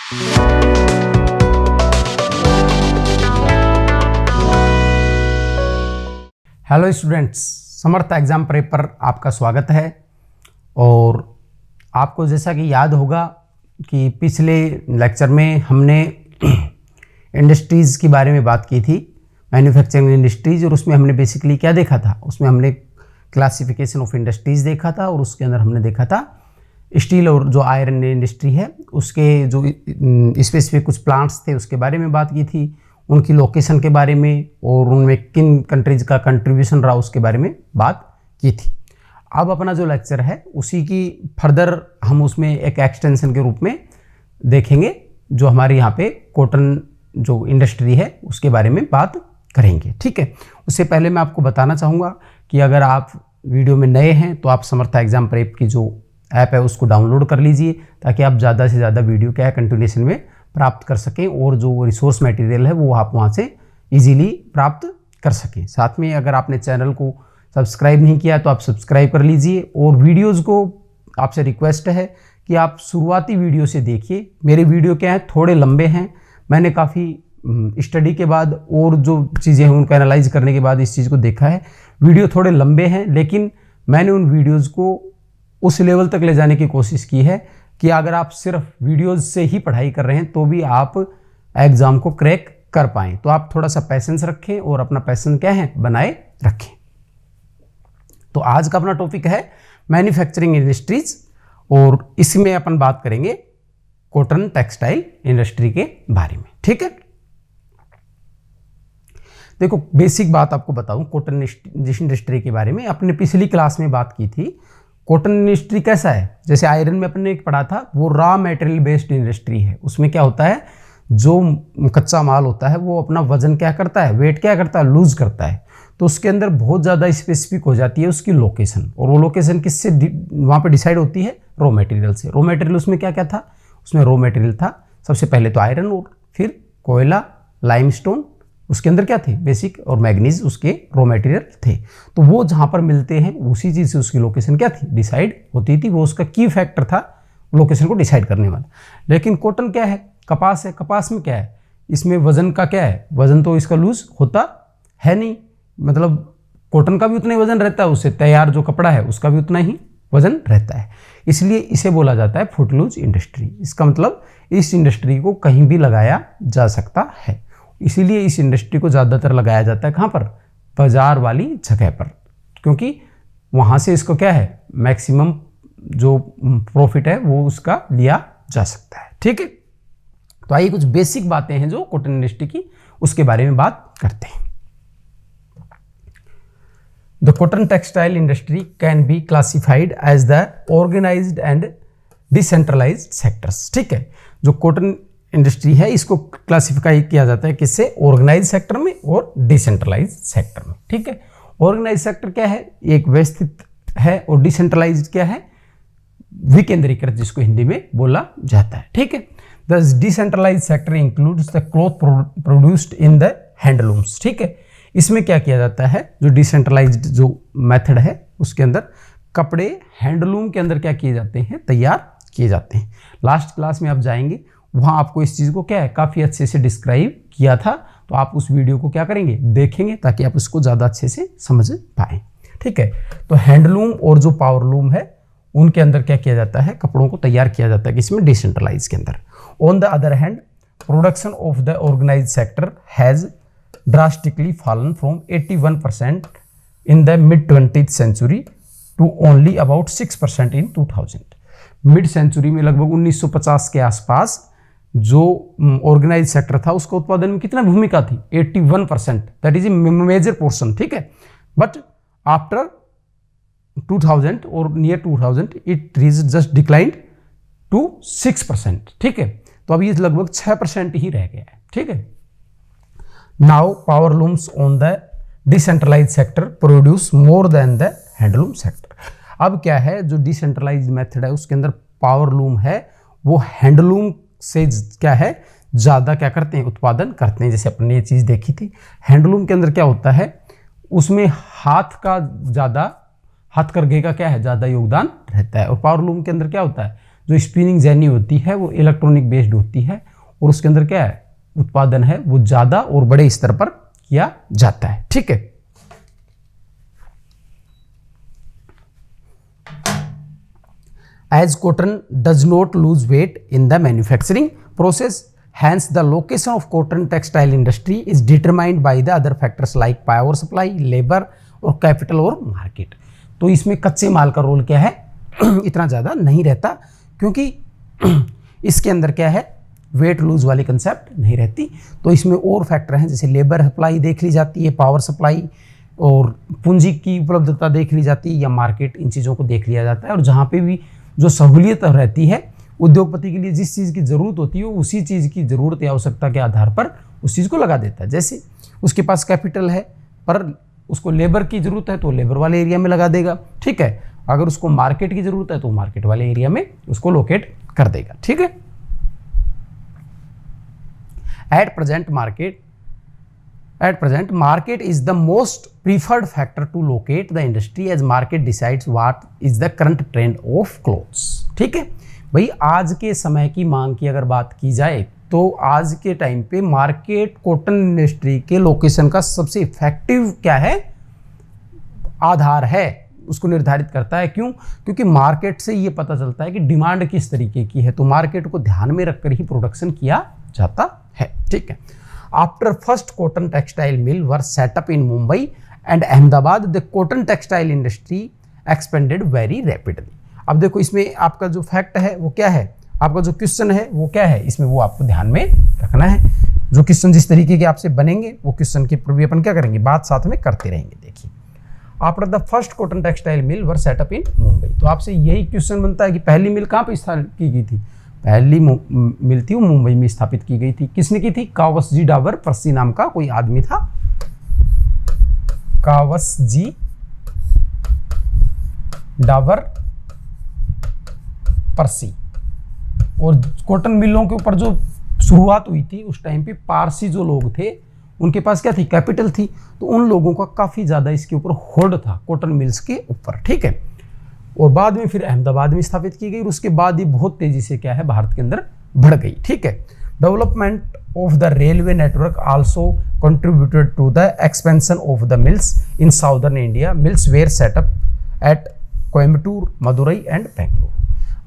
Hello students, समर्थ exam prep पर आपका स्वागत है। और आपको जैसा कि याद होगा कि पिछले लेक्चर में हमने इंडस्ट्रीज़ के बारे में बात की थी, मैन्युफैक्चरिंग इंडस्ट्रीज़। और उसमें हमने बेसिकली क्या देखा था, उसमें हमने क्लासिफिकेशन ऑफ इंडस्ट्रीज़ देखा था। और उसके अंदर हमने देखा था स्टील और जो आयरन इंडस्ट्री है उसके जो स्पेसिफिक कुछ प्लांट्स थे उसके बारे में बात की थी, उनकी लोकेशन के बारे में और उनमें किन कंट्रीज का कंट्रीब्यूशन रहा उसके बारे में बात की थी। अब अपना जो लेक्चर है उसी की फर्दर हम उसमें एक एक्सटेंशन के रूप में देखेंगे, जो हमारे यहाँ पे कॉटन जो इंडस्ट्री है उसके बारे में बात करेंगे। ठीक है, उससे पहले मैं आपको बताना चाहूँगा कि अगर आप वीडियो में नए हैं तो आप समर्थ एग्जाम प्रेप की जो ऐप है उसको डाउनलोड कर लीजिए, ताकि आप ज़्यादा से ज़्यादा वीडियो क्या है कंटिन्यूएशन में प्राप्त कर सकें और जो रिसोर्स मटेरियल है वो आप वहाँ से इजीली प्राप्त कर सकें। साथ में अगर आपने चैनल को सब्सक्राइब नहीं किया तो आप सब्सक्राइब कर लीजिए। और वीडियोज़ को आपसे रिक्वेस्ट है कि आप शुरुआती वीडियो से देखिए। मेरे वीडियो क्या है, थोड़े लंबे हैं। मैंने काफ़ी स्टडी के बाद और जो चीज़ें हैं उनको एनालाइज करने के बाद इस चीज़ को देखा है। वीडियो थोड़े लंबे हैं, लेकिन मैंने उन वीडियोज़ को उस लेवल तक ले जाने की कोशिश की है कि अगर आप सिर्फ वीडियोज़ से ही पढ़ाई कर रहे हैं तो भी आप एग्ज़ाम को क्रैक कर पाएँ। तो आप थोड़ा सा पैसेंस रखें और अपना पैशन क्या है बनाए रखें। तो आज का अपना टॉपिक है मैन्युफैक्चरिंग इंडस्ट्रीज, और इसमें अपन बात करेंगे कॉटन टेक्सटाइल इंडस्ट्री के बारे में। ठीक है, देखो बेसिक बात आपको बताऊं कॉटन इंडस्ट्री के बारे में। अपने पिछली क्लास में बात की थी कॉटन इंडस्ट्री कैसा है। जैसे आयरन में अपने एक पढ़ा था, वो रॉ मटेरियल बेस्ड इंडस्ट्री है। उसमें क्या होता है, जो कच्चा माल होता है वो अपना वजन क्या करता है, वेट क्या करता है, लूज करता है। तो उसके अंदर बहुत ज़्यादा स्पेसिफिक हो जाती है उसकी लोकेशन, और वो लोकेशन किससे वहाँ पे डिसाइड होती है, रॉ मटेरियल से। रॉ मटेरियल उसमें क्या क्या था, उसमें रॉ मटेरियल था सबसे पहले तो आयरन, और फिर कोयला, लाइमस्टोन, उसके अंदर क्या थे, बेसिक और मैग्नीज उसके रॉ मटेरियल थे। तो वो जहाँ पर मिलते हैं उसी चीज़ से उसकी लोकेशन क्या थी, डिसाइड होती थी। वो उसका की फैक्टर था लोकेशन को डिसाइड करने वाला। लेकिन कॉटन क्या है, कपास है। कपास में क्या है, इसमें वजन का क्या है, वजन तो इसका लूज होता है नहीं। मतलब कॉटन का भी उतना ही वजन रहता है, उससे तैयार जो कपड़ा है उसका भी उतना ही वजन रहता है। इसलिए इसे बोला जाता है फुट लूज इंडस्ट्री। इसका मतलब इस इंडस्ट्री को कहीं भी लगाया जा सकता है। इसीलिए इस इंडस्ट्री को ज़्यादातर लगाया जाता है कहाँ पर, बाजार वाली जगह पर, क्योंकि वहाँ से इसको क्या है, मैक्सिमम जो प्रॉफिट है वो उसका लिया जा सकता है। ठीक है, तो आइए कुछ बेसिक बातें हैं जो कॉटन इंडस्ट्री की, उसके बारे में बात करते हैं। The cotton textile industry can be classified as the organised and decentralised sectors. ठीक है, जो कॉटन इंडस्ट्री है इसको क्लासिफाई किया जाता है किससे, ऑर्गेनाइज सेक्टर में और डिसेंट्रलाइज सेक्टर में। ठीक है, ऑर्गेनाइज सेक्टर क्या है, एक व्यवस्थित है, और डिसेंट्रलाइज क्या है, विकेंद्रीकृत, जिसको हिंदी में बोला जाता है। ठीक है, the decentralise sector includes the cloth produced in the handlooms. ठीक है, इसमें क्या किया जाता है, जो डिसेंट्रलाइज्ड जो मेथड है उसके अंदर कपड़े हैंडलूम के अंदर क्या किए जाते हैं, तैयार किए जाते हैं। लास्ट क्लास में आप जाएंगे, वहाँ आपको इस चीज़ को क्या है काफ़ी अच्छे से डिस्क्राइब किया था। तो आप उस वीडियो को क्या करेंगे, देखेंगे, ताकि आप इसको ज़्यादा अच्छे से समझ पाएँ। ठीक है, तो हैंडलूम और जो पावरलूम है उनके अंदर क्या किया जाता है, कपड़ों को तैयार किया जाता है, किसमें, डिसेंट्रलाइज के अंदर। On the other hand, production of the organise sector has drastically fallen from 81% in the mid 20th century to only about 6% in 2000। Mid century में लगभग 1950 के आसपास जो ऑर्गेनाइज सेक्टर था उसका उत्पादन में कितना भूमिका थी, 81%, that is a major portion. ठीक है, बट आफ्टर 2000 और near 2000 it is just declined to 6%। ठीक है, तो अब ये लगभग 6% ही रह गया है। ठीक है, now powerlooms on the decentralise sector produce more than the handloom sector. अब क्या है, जो डिसेंट्रलाइज मेथड है उसके अंदर पावरलूम है, वो हैंडलूम से क्या है ज़्यादा क्या करते हैं, उत्पादन करते हैं। जैसे अपने ये चीज़ देखी थी, हैंडलूम के अंदर क्या होता है, उसमें हाथ का ज़्यादा, हाथ करघे का क्या है ज़्यादा योगदान रहता है। और पावरलूम के अंदर क्या होता है, जो स्पिनिंग जेनी होती है वो इलेक्ट्रॉनिक बेस्ड होती है और उसके अंदर क्या है, उत्पादन है वो ज़्यादा और बड़े स्तर पर किया जाता है। ठीक है, as cotton does not lose weight in the manufacturing process, hence the location of cotton textile industry is determined by the other factors like power supply, labor और capital और market। तो इसमें कच्चे माल का रोल क्या है इतना ज़्यादा नहीं रहता, क्योंकि इसके अंदर क्या है, वेट लूज वाली कंसेप्ट नहीं रहती। तो इसमें और फैक्टर हैं, जैसे लेबर सप्लाई देख ली जाती है, पावर सप्लाई और पूंजी की उपलब्धता देख ली जाती है, या मार्केट, इन चीज़ों को देख लिया जाता है। और जहाँ पे भी जो सहूलियत रहती है उद्योगपति के लिए, जिस चीज़ की ज़रूरत होती है उसी चीज़ की ज़रूरत या आवश्यकता के आधार पर उस चीज़ को लगा देता है। जैसे उसके पास कैपिटल है पर उसको लेबर की ज़रूरत है तो लेबर वाले एरिया में लगा देगा। ठीक है, अगर उसको मार्केट की ज़रूरत है तो मार्केट वाले एरिया में उसको लोकेट कर देगा। ठीक है, eight present market is the most preferred factor to locate the industry as market decides what is the current trend of clothes। ठीक है भाई, आज के समय की मांग की अगर बात की जाए तो आज के टाइम पे मार्केट कॉटन इंडस्ट्री के लोकेशन का सबसे इफेक्टिव क्या है, आधार है, उसको निर्धारित करता है। क्यों? क्योंकि मार्केट से ये पता चलता है कि डिमांड किस तरीके की है, तो मार्केट को ध्यान में रखकर ही प्रोडक्शन किया जाता है। ठीक है, after first cotton textile mill were set up in Mumbai and Ahmedabad the cotton textile industry expanded very rapidly. अब देखो इसमें आपका जो फैक्ट है वो क्या है, आपका जो क्वेश्चन है वो क्या है, इसमें वो आपको ध्यान में रखना है। जो क्वेश्चन जिस तरीके के आपसे बनेंगे वो क्वेश्चन के पूर्व अपन क्या करेंगे, बात साथ में करते रहेंगे। देखिए, after the first cotton textile mill were set up in Mumbai, तो आपसे यही क्वेश्चन बनता है कि पहली मिल कहाँ पर स्थापित की गई थी। पहली मिल थी वो मुंबई में स्थापित की गई थी। किसने की थी? कावसजी डावर पर्सी नाम का कोई आदमी था, कावसजी डावर पर्सी। और कॉटन मिलों के ऊपर जो शुरुआत हुई थी उस टाइम पे पारसी जो लोग थे उनके पास क्या थी, कैपिटल थी, तो उन लोगों का काफ़ी ज़्यादा इसके ऊपर होल्ड था कॉटन मिल्स के ऊपर। ठीक है, और बाद में फिर अहमदाबाद में स्थापित की गई और उसके बाद ये बहुत तेजी से क्या है भारत के अंदर बढ़ गई। ठीक है, development of the railway network also contributed to the expansion of the mills in southern India. Mills were set up at Coimbatore, Madurai and Bengaluru.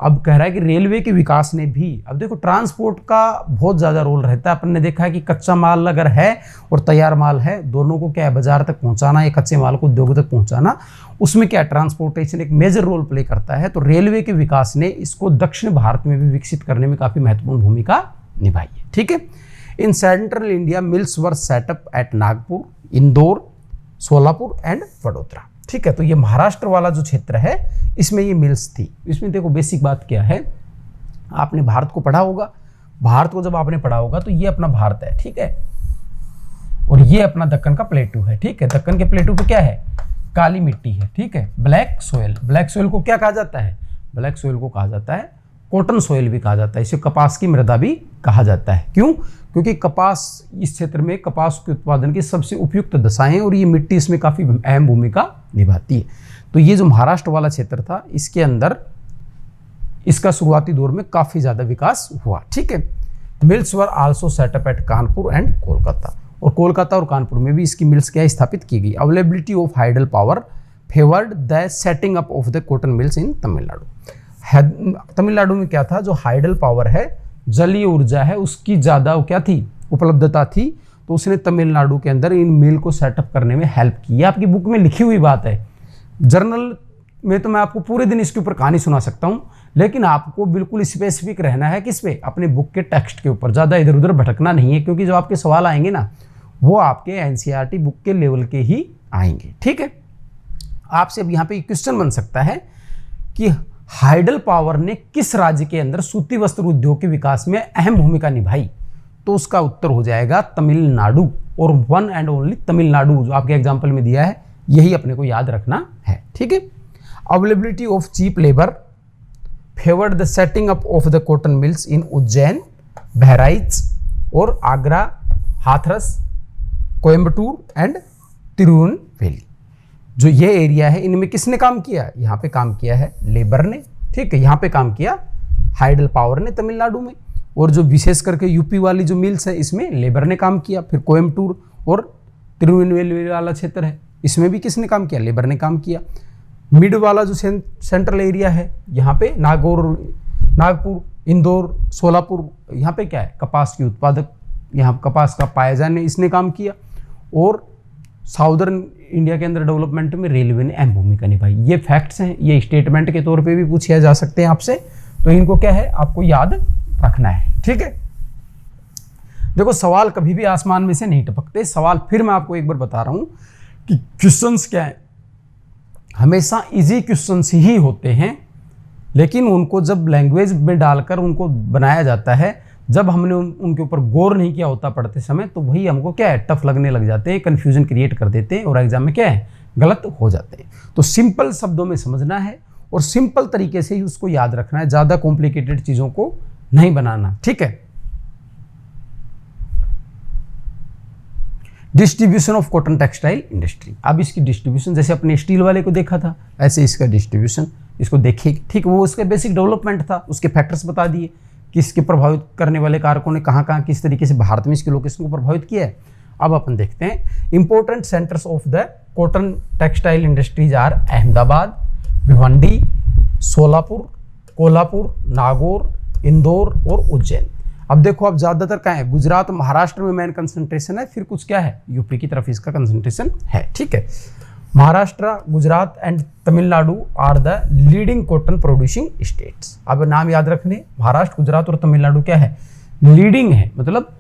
अब कह रहा है कि रेलवे के विकास ने भी, अब देखो ट्रांसपोर्ट का बहुत ज़्यादा रोल रहता है। अपन ने देखा है कि कच्चा माल अगर है और तैयार माल है, दोनों को क्या है, बाजार तक पहुंचाना, या कच्चे माल को उद्योग तक पहुंचाना, उसमें क्या ट्रांसपोर्टेशन एक मेजर रोल प्ले करता है। तो रेलवे के विकास ने इसको दक्षिण भारत में भी विकसित करने में काफ़ी महत्वपूर्ण भूमिका निभाई है। ठीक है, in central India mills were set up at Nagpur, Indore, Solapur and Vadodara. ठीक है, तो ये महाराष्ट्र वाला जो क्षेत्र है इसमें ये मिल्स थी। इसमें देखो बेसिक बात क्या है, आपने भारत को पढ़ा होगा, भारत को जब आपने पढ़ा होगा तो ये अपना भारत है। ठीक है, और ये अपना दक्कन का प्लेटू है। ठीक है, दक्कन के प्लेटू पे क्या है, काली मिट्टी है। ठीक है, ब्लैक सोयल, ब्लैक सोयल को क्या कहा जाता है, ब्लैक सोयल को कहा जाता है कॉटन सोयल भी कहा जाता है, इसे कपास की मृदा भी कहा जाता है। क्यों? क्योंकि कपास, इस क्षेत्र में कपास के उत्पादन की सबसे उपयुक्त दशाएं हैं और ये मिट्टी इसमें काफ़ी अहम भूमिका निभाती है। तो ये जो महाराष्ट्र वाला क्षेत्र था इसके अंदर इसका शुरुआती दौर में काफ़ी ज़्यादा विकास हुआ। ठीक है, mills were also set up at Kanpur and Kolkata, और कोलकाता और कानपुर में भी इसकी मिल्स क्या स्थापित की गई। Availability of hydel power favoured the setting up of the cotton mills in Tamil Nadu. Tamil Nadu में क्या था, जो हाइडल पावर है, जलीय ऊर्जा है, उसकी ज़्यादा क्या थी, उपलब्धता थी, तो उसने तमिलनाडु के अंदर इन मिल को सेटअप करने में हेल्प की। आपकी बुक में लिखी हुई बात है, जर्नल में तो मैं आपको पूरे दिन इसके ऊपर कहानी सुना सकता हूँ, लेकिन आपको बिल्कुल स्पेसिफिक रहना है किस पे, अपने बुक के टेक्स्ट के ऊपर, ज़्यादा इधर उधर भटकना नहीं है, क्योंकि जो आपके सवाल आएंगे ना वो आपके एनसीईआरटी बुक के लेवल के ही आएंगे। ठीक है, आपसे अब यहाँ पे क्वेश्चन बन सकता है कि हाइडल पावर ने किस राज्य के अंदर सूती वस्त्र उद्योग के विकास में अहम भूमिका निभाई, तो उसका उत्तर हो जाएगा तमिलनाडु, और वन एंड ओनली तमिलनाडु जो आपके एग्जाम्पल में दिया है, यही अपने को याद रखना है। ठीक है, availability of cheap labour favoured the setting up of the cotton mills in Ujjain, Bahraich और आगरा, हाथरस, कोयम्बटूर एंड तिरुनेलवेली। जो ये एरिया है इनमें किसने काम किया, यहाँ पे काम किया है लेबर ने। ठीक है, यहाँ पे काम किया हाइडल पावर ने तमिलनाडु में, और जो विशेष करके यूपी वाली जो मिल्स है इसमें लेबर ने काम किया। फिर कोयम्बटूर और तिरुनेलवेली वाला क्षेत्र है, इसमें भी किसने काम किया? लेबर ने काम किया। मिड वाला जो सेंट्रल एरिया है, यहाँ पे नागपुर, इंदौर, सोलापुर, यहाँ पे क्या है? कपास की उत्पादक, यहाँ कपास का पाया जाने इसने काम किया। और साउदर्न इंडिया के अंदर डेवलपमेंट में रेलवे ने अहम भूमिका निभाई। ये फैक्ट्स हैं, ये स्टेटमेंट के तौर पे भी पूछे जा सकते हैं आपसे, तो इनको क्या है आपको याद रखना है, ठीक है। देखो सवाल कभी भी आसमान में से नहीं टपकते। सवाल फिर मैं आपको एक बार बता रहा हूं कि क्वेश्चंस क्या है, हमेशा इजी क्वेश्चंस ही होते हैं, लेकिन उनको जब लैंग्वेज में डालकर उनको बनाया जाता है, जब हमने उनके ऊपर गौर नहीं किया होता पढ़ते समय, तो वही हमको क्या है टफ लगने लग जाते हैं, कन्फ्यूजन क्रिएट कर देते हैं और एग्जाम में क्या है गलत हो जाते हैं। तो सिंपल शब्दों में समझना है और सिंपल तरीके से ही उसको याद रखना है, ज़्यादा कॉम्प्लिकेटेड चीज़ों को नहीं बनाना, ठीक है। Distribution of cotton textile industry. अब इसकी डिस्ट्रीब्यूशन जैसे अपने स्टील वाले को देखा था, ऐसे इसका डिस्ट्रीब्यूशन इसको देखिए, ठीक। वो उसका बेसिक डेवलपमेंट था, उसके फैक्टर्स बता दिए, किसके प्रभावित करने वाले कारकों ने कहाँ कहाँ किस तरीके से भारत में इसके लोकेशन को प्रभावित किया है। अब अपन देखते हैं important centres of the cotton textile industries are Ahmedabad, Bhiwandi, Solapur, Kolhapur, Nagaur, Indore और उज्जैन। अब देखो अब ज़्यादातर कहाँ है? गुजरात, महाराष्ट्र में मेन कंसंट्रेशन है, फिर कुछ क्या है यूपी की तरफ इसका कंसंट्रेशन है, ठीक है। Maharashtra, Gujarat and Tamil Nadu are the leading cotton producing states. अब नाम याद रखने, महाराष्ट्र, गुजरात और तमिलनाडु क्या है? लीडिंग है, मतलब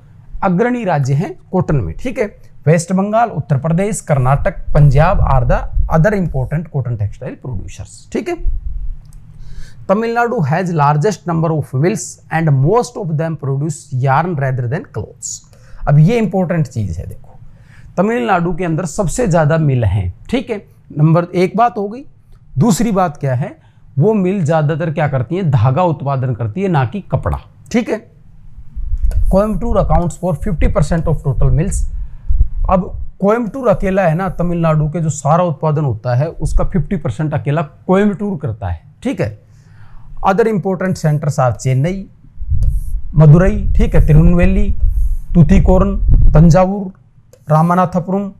अग्रणी राज्य हैं कॉटन में, ठीक है। West Bengal, Uttar Pradesh, Karnataka, Punjab are the other important cotton textile producers, ठीक है। Tamil Nadu has largest number of mills and most of them produce yarn rather than cloths. अब ये इंपॉर्टेंट चीज है, देखो तमिलनाडु के अंदर सबसे ज्यादा मिल हैं, ठीक है। नंबर एक बात हो गई। दूसरी बात क्या है? वो मिल ज्यादातर क्या करती है? धागा उत्पादन करती है, ना कि कपड़ा, ठीक है। Coimbatore accounts for 50% of total mills. अब कोयम्बटूर अकेला है ना, तमिलनाडु के जो सारा उत्पादन होता है उसका 50% अकेला कोयम्बटूर करता है, ठीक है। Other important centres are Chennai, Madurai, ठीक है, तिरुनेलवेली, तूतीकोरन, तंजावुर, रामनाथपुरम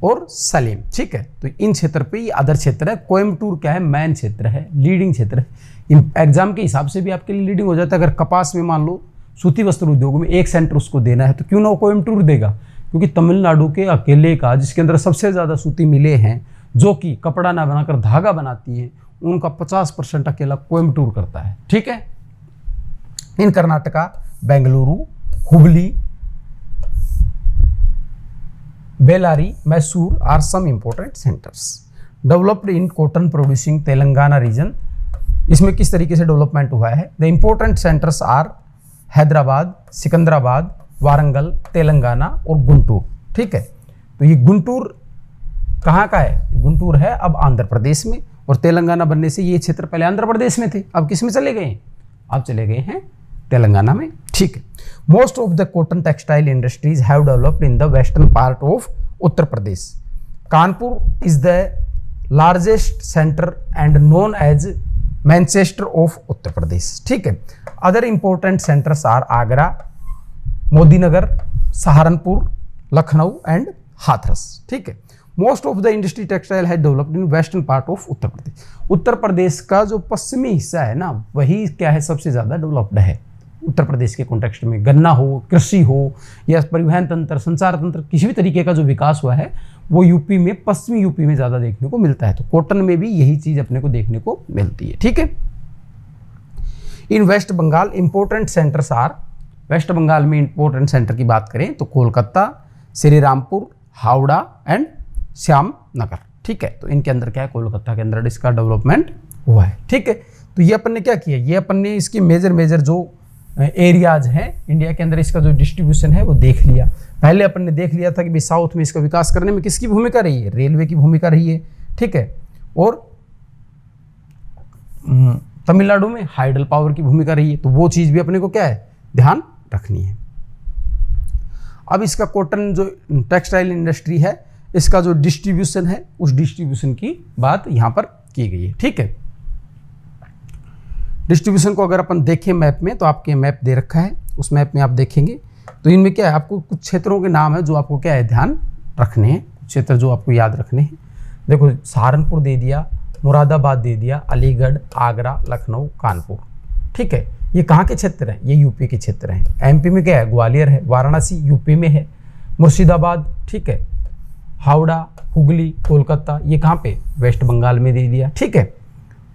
और सलेम, ठीक है। तो इन क्षेत्र पे ये अदर क्षेत्र है। कोयम्बटूर क्या है? मेन क्षेत्र है, लीडिंग क्षेत्र है। एग्जाम के हिसाब से भी आपके लिए लीडिंग हो जाता है। अगर कपास में मान लो सूती वस्त्र उद्योग में एक सेंटर उसको देना है, तो क्यों ना वो कोयम्बटूर देगा? क्योंकि तमिलनाडु के अकेले का, जिसके अंदर सबसे ज़्यादा सूती मिलें हैं, जो कि कपड़ा ना बनाकर धागा बनाती हैं, उनका 50% अकेला कोयम्बटूर करता है, ठीक है। In Karnataka, Bengaluru, Hubli, Bellary, Mysore are some important centres. Developed in cotton producing Telangana region. इसमें किस तरीके से डेवलपमेंट हुआ है? The important centres are Hyderabad, Secunderabad, Warangal, Telangana और गुंटूर, ठीक है। तो ये गुंटूर कहाँ का है? गुंटूर है अब आंध्र प्रदेश में, और तेलंगाना बनने से ये क्षेत्र पहले आंध्र प्रदेश में थे, अब किस में चले गए हैं? अब चले गए हैं तेलंगाना में, ठीक है। Most of the cotton textile industries have developed in the western part of Uttar Pradesh. Kanpur is the largest centre and known as Manchester of Uttar Pradesh, ठीक है। Other important centres are Agra, Modinagar, Saharanpur, Lucknow and Hathras, ठीक है। Most of the industry textile है developed in western part of Uttar Pradesh. Uttar Pradesh का जो पश्चिमी हिस्सा है ना, वही क्या है सबसे ज़्यादा डेवलप्ड है उत्तर प्रदेश के कॉन्टेक्स्ट में। गन्ना हो, कृषि हो या परिवहन तंत्र, संचार तंत्र, किसी भी तरीके का जो विकास हुआ है वो यूपी में, पश्चिमी यूपी में ज़्यादा देखने को मिलता है। तो कॉटन में भी यही चीज़ अपने को देखने को मिलती है, ठीक है। In West Bengal important centres are, West Bengal में इंपॉर्टेंट सेंटर की बात करें तो Kolkata, Shrirampur, Howrah and Shyamnagar, ठीक है। तो इनके अंदर क्या है? कोलकाता के अंदर इसका डेवलपमेंट हुआ है, ठीक है। तो ये अपन ने क्या किया? ये अपन ने इसकी मेजर जो एरियाज हैं इंडिया के अंदर, इसका जो डिस्ट्रीब्यूशन है वो देख लिया। पहले अपन ने देख लिया था कि भाई साउथ में इसका विकास करने में किसकी भूमिका रही है? रेलवे की भूमिका रही है, ठीक है। और तमिलनाडु में हाइडल पावर की भूमिका रही है। तो वो चीज़ भी अपने को क्या है? ध्यान रखनी है। अब इसका कॉटन जो टेक्सटाइल इंडस्ट्री है, इसका जो डिस्ट्रीब्यूशन है, उस डिस्ट्रीब्यूशन की बात यहाँ पर की गई है, ठीक है। डिस्ट्रीब्यूशन को अगर अपन देखें मैप में, तो आपके मैप दे रखा है, उस मैप में आप देखेंगे तो इनमें क्या है, आपको कुछ क्षेत्रों के नाम है जो आपको क्या है ध्यान रखने हैं, क्षेत्र जो आपको याद रखने हैं। देखो सहारनपुर दे दिया, मुरादाबाद दे दिया, अलीगढ़, आगरा, लखनऊ, कानपुर, ठीक है। ये कहाँ के क्षेत्र हैं? ये यूपी के क्षेत्र हैं। एमपी में क्या है? ग्वालियर है, वाराणसी यूपी में है, मुर्शिदाबाद, ठीक है, हावड़ा, हुगली, कोलकाता, ये कहाँ पे? वेस्ट बंगाल में दे दिया, ठीक है।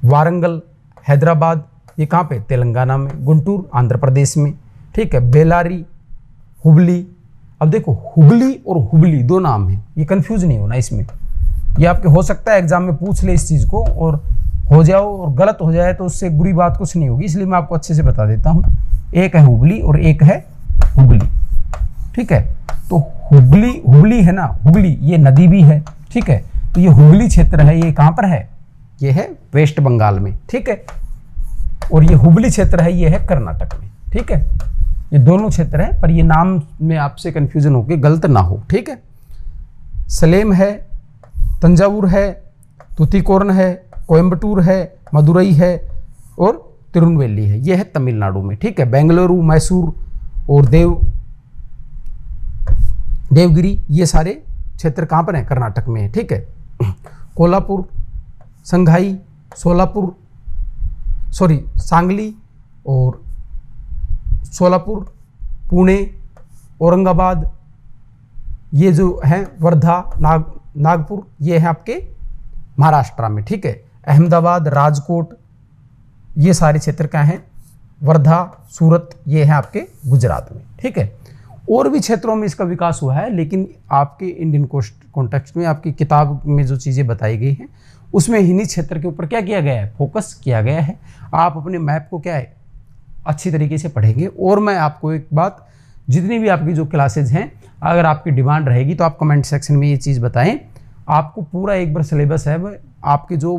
वारंगल, हैदराबाद, ये कहाँ पे? तेलंगाना में। गुंटूर, आंध्र प्रदेश में, ठीक है। बेलारी, हुबली। अब देखो हुगली और हुबली दो नाम हैं, ये कंफ्यूज नहीं होना इसमें। ये आपके हो सकता है एग्जाम में पूछ ले इस चीज़ को और हो जाओ और गलत हो जाए तो उससे बुरी बात कुछ नहीं होगी, इसलिए मैं आपको अच्छे से बता देता हूँ। एक है हुबली और एक है हुगली, ठीक है। तो हुबली है ना, हुगली ये नदी भी है, ठीक है। तो ये हुगली क्षेत्र है, ये कहाँ पर है? ये है वेस्ट बंगाल में, ठीक है। और ये हुबली क्षेत्र है, ये है कर्नाटक में, ठीक है। ये दोनों क्षेत्र हैं, पर ये नाम में आपसे कंफ्यूजन होकर गलत ना हो, ठीक है। सलेम है, तंजावुर है, तुतीकोरन है, कोयम्बटूर है, मदुरई है और तिरुनेलवेली है, ये है तमिलनाडु में, ठीक है। बेंगलुरु, मैसूर और देवगिरी, ये सारे क्षेत्र कहाँ पर हैं? कर्नाटक में है, ठीक है। कोल्हापुर, संघाई, सांगली और सोलापुर, पुणे, औरंगाबाद, ये जो है वर्धा, नागपुर, ये है आपके महाराष्ट्र में, ठीक है। अहमदाबाद, राजकोट, ये सारे क्षेत्र क्या हैं? वर्धा, सूरत, ये है आपके गुजरात में, ठीक है। और भी क्षेत्रों में इसका विकास हुआ है, लेकिन आपके इंडियन कॉन्टेक्स्ट में आपकी किताब में जो चीज़ें बताई गई हैं उसमें इन्हीं क्षेत्र के ऊपर क्या किया गया है? फोकस किया गया है। आप अपने मैप को क्या है अच्छी तरीके से पढ़ेंगे। और मैं आपको एक बात, जितनी भी आपकी जो क्लासेज हैं, अगर आपकी डिमांड रहेगी तो आप कमेंट सेक्शन में ये चीज़ बताएं। आपको पूरा एक बार सिलेबस है, आपके जो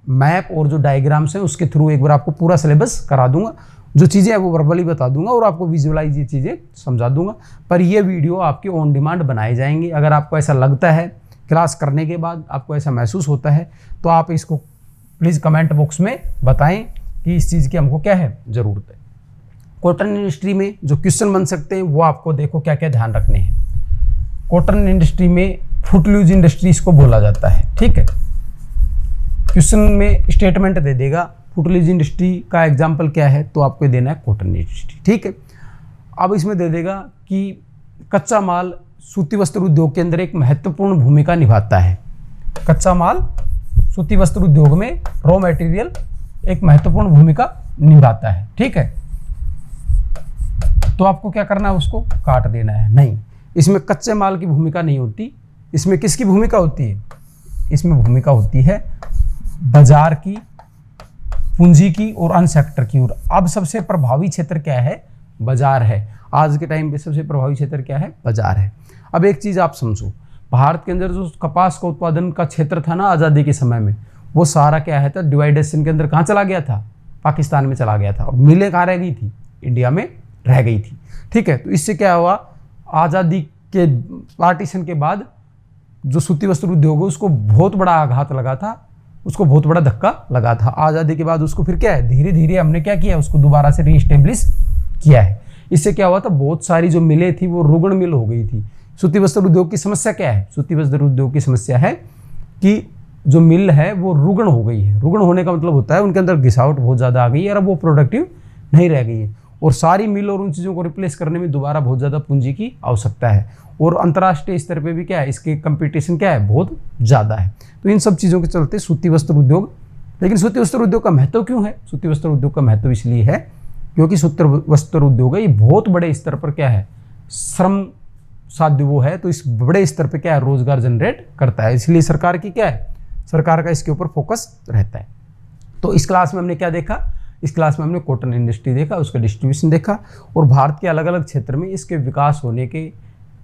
मैप और जो डायग्राम्स हैं उसके थ्रू एक बार आपको पूरा सिलेबस करा दूंगा। जो चीज़ें हैं वो वर्बली बता दूंगा और आपको विजुअलाइज ये चीज़ें समझा दूंगा। पर ये वीडियो आपके ऑन डिमांड बनाए जाएंगे। अगर आपको ऐसा लगता है, क्लास करने के बाद आपको ऐसा महसूस होता है, तो आप इसको प्लीज़ कमेंट बॉक्स में बताएं कि इस चीज़ की हमको क्या है ज़रूरत है। कॉटन इंडस्ट्री में जो क्वेश्चन बन सकते हैं वो आपको देखो क्या क्या ध्यान रखने हैं। कॉटन इंडस्ट्री में फुटलूज इंडस्ट्री इसको बोला जाता है, ठीक है। क्वेश्चन में स्टेटमेंट दे देगा फुटलूज इंडस्ट्री का एग्जाम्पल क्या है, तो आपको देना है कॉटन इंडस्ट्री, ठीक है। अब इसमें दे देगा कि कच्चा माल सूती वस्त्र उद्योग के अंदर एक महत्वपूर्ण भूमिका निभाता है। कच्चा माल सूती वस्त्र उद्योग में रॉ मटेरियल एक महत्वपूर्ण भूमिका निभाता है, ठीक है। तो आपको क्या करना है, उसको काट देना है। नहीं, इसमें कच्चे माल की भूमिका नहीं होती, इसमें किसकी भूमिका होती है? इसमें भूमिका होती है बाजार की, पूंजी की और अन्य सेक्टर की। और अब सबसे प्रभावी क्षेत्र क्या है? बाजार है। आज के टाइम पे सबसे प्रभावी क्षेत्र क्या है? बाजार है। अब एक चीज़ आप समझो, भारत के अंदर जो कपास का उत्पादन का क्षेत्र था ना आज़ादी के समय में, वो सारा क्या है था डिवाइडेशन के अंदर कहाँ चला गया था? पाकिस्तान में चला गया था। और मिलें कहाँ रह गई थी? इंडिया में रह गई थी, ठीक है। तो इससे क्या हुआ, आज़ादी के पार्टीशन के बाद जो सूती वस्त्र उद्योग है उसको बहुत बड़ा आघात लगा था, उसको बहुत बड़ा धक्का लगा था। आज़ादी के बाद उसको फिर क्या है, धीरे धीरे हमने क्या किया, उसको दोबारा से रीस्टेब्लिश किया है। इससे क्या हुआ था, बहुत सारी जो मिलें थी वो रुग्ण मिल हो गई थी। सूती वस्त्र उद्योग की समस्या क्या है? सूती वस्त्र उद्योग की समस्या है कि जो मिल है वो रुग्ण हो गई है। रुग्ण होने का मतलब होता है उनके अंदर घिसावट बहुत ज़्यादा आ गई है और अब वो प्रोडक्टिव नहीं रह गई है। और सारी मिल और उन चीज़ों को रिप्लेस करने में दोबारा बहुत ज़्यादा पूंजी की आवश्यकता है। और अंतर्राष्ट्रीय स्तर पे भी क्या है, इसके कंपटीशन क्या है, बहुत ज़्यादा है। तो इन सब चीज़ों के चलते सूती वस्त्र उद्योग, लेकिन सूती वस्त्र उद्योग का महत्व क्यों है? सूती वस्त्र उद्योग का महत्व इसलिए है क्योंकि सूती वस्त्र उद्योग है ये बहुत बड़े स्तर पर क्या है, श्रम साध्य वो है, तो इस बड़े स्तर पर क्या है, रोजगार जनरेट करता है। इसलिए सरकार की क्या है, सरकार का इसके ऊपर फोकस रहता है। तो इस क्लास में हमने क्या देखा, इस क्लास में हमने कॉटन इंडस्ट्री देखा, उसका डिस्ट्रीब्यूशन देखा और भारत के अलग अलग क्षेत्र में इसके विकास होने के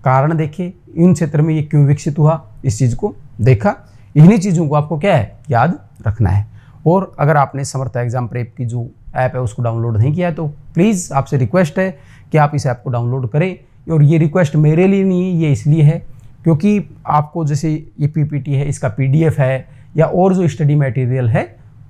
कारण देखे, इन क्षेत्र में ये क्यों विकसित हुआ इस चीज़ को देखा। इन्हीं चीज़ों को आपको क्या है, याद रखना है। और अगर आपने समर्थ एग्जाम प्रेप की जो ऐप है उसको डाउनलोड नहीं किया है तो प्लीज़ आपसे रिक्वेस्ट है कि आप इस ऐप को डाउनलोड करें। और ये रिक्वेस्ट मेरे लिए नहीं है, ये इसलिए है क्योंकि आपको जैसे ये पीपीटी है, इसका PDF है या और जो स्टडी मटेरियल है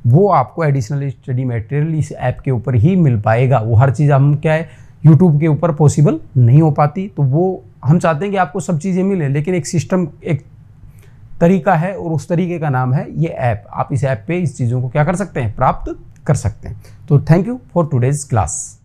वो आपको एडिशनल स्टडी मटेरियल इस ऐप के ऊपर ही मिल पाएगा। वो हर चीज़ हम क्या है यूट्यूब के ऊपर पॉसिबल नहीं हो पाती, तो वो हम चाहते हैं कि आपको सब चीज़ें मिले, लेकिन एक सिस्टम, एक तरीका है और उस तरीके का नाम है ये ऐप। आप इस ऐप पे इस चीज़ों को क्या कर सकते हैं, प्राप्त कर सकते हैं। तो thank you for today's class.